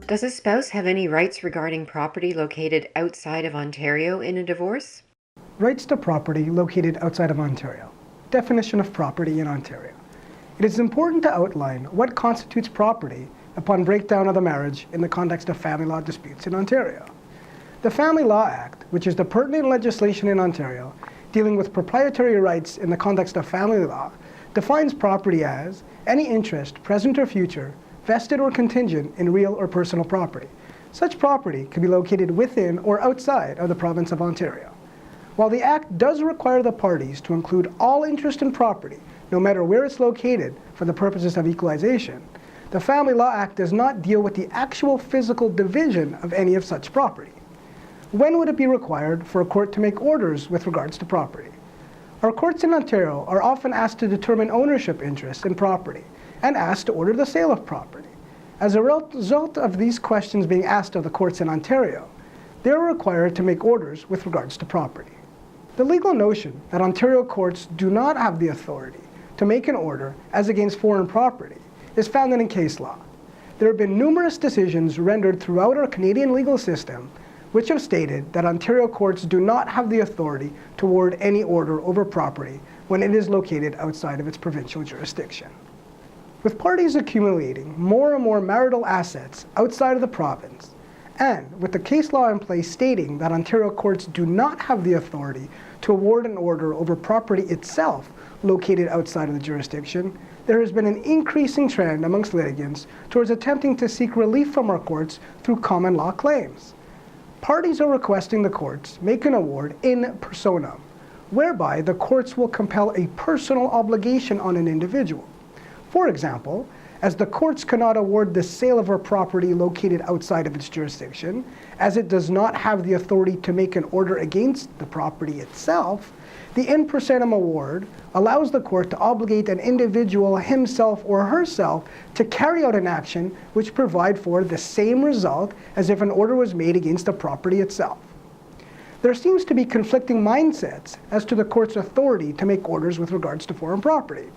Does a spouse have any rights regarding property located outside of Ontario in a divorce? Rights to property located outside of Ontario. Definition of property in Ontario. It is important to outline what constitutes property upon breakdown of the marriage in the context of family law disputes in Ontario. The Family Law Act, which is the pertinent legislation in Ontario dealing with proprietary rights in the context of family law, defines property as any interest, present or future, vested or contingent in real or personal property. Such property can be located within or outside of the province of Ontario. While the Act does require the parties to include all interest in property, no matter where it's located, for the purposes of equalization, the Family Law Act does not deal with the actual physical division of any of such property. When would it be required for a court to make orders with regards to property? Our courts in Ontario are often asked to determine ownership interests in property and asked to order the sale of property. As a result of these questions being asked of the courts in Ontario, they are required to make orders with regards to property. The legal notion that Ontario courts do not have the authority to make an order as against foreign property is founded in case law. There have been numerous decisions rendered throughout our Canadian legal system which have stated that Ontario courts do not have the authority to award any order over property when it is located outside of its provincial jurisdiction. With parties accumulating more and more marital assets outside of the province, and with the case law in place stating that Ontario courts do not have the authority to award an order over property itself located outside of the jurisdiction, there has been an increasing trend amongst litigants towards attempting to seek relief from our courts through common law claims. Parties are requesting the courts make an award in personam, whereby the courts will compel a personal obligation on an individual. For example, as the courts cannot award the sale of a property located outside of its jurisdiction, as it does not have the authority to make an order against the property itself, the in personam award allows the court to obligate an individual himself or herself to carry out an action which provide for the same result as if an order was made against the property itself. There seems to be conflicting mindsets as to the court's authority to make orders with regards to foreign property.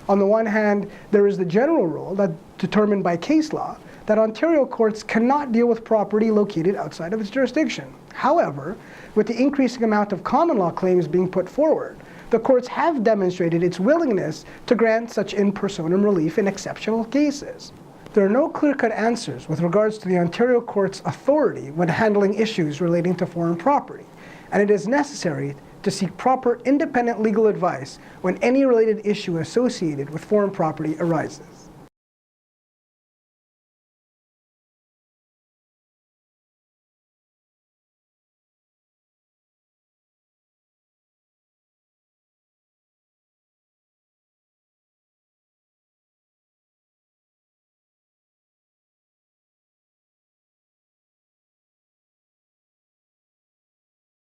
On the one hand, there is the general rule that determined by case law that Ontario courts cannot deal with property located outside of its jurisdiction. However, with the increasing amount of common law claims being put forward, the courts have demonstrated its willingness to grant such in personam relief in exceptional cases. There are no clear-cut answers with regards to the Ontario court's authority when handling issues relating to foreign property, and it is necessary to seek proper independent legal advice when any related issue associated with foreign property arises.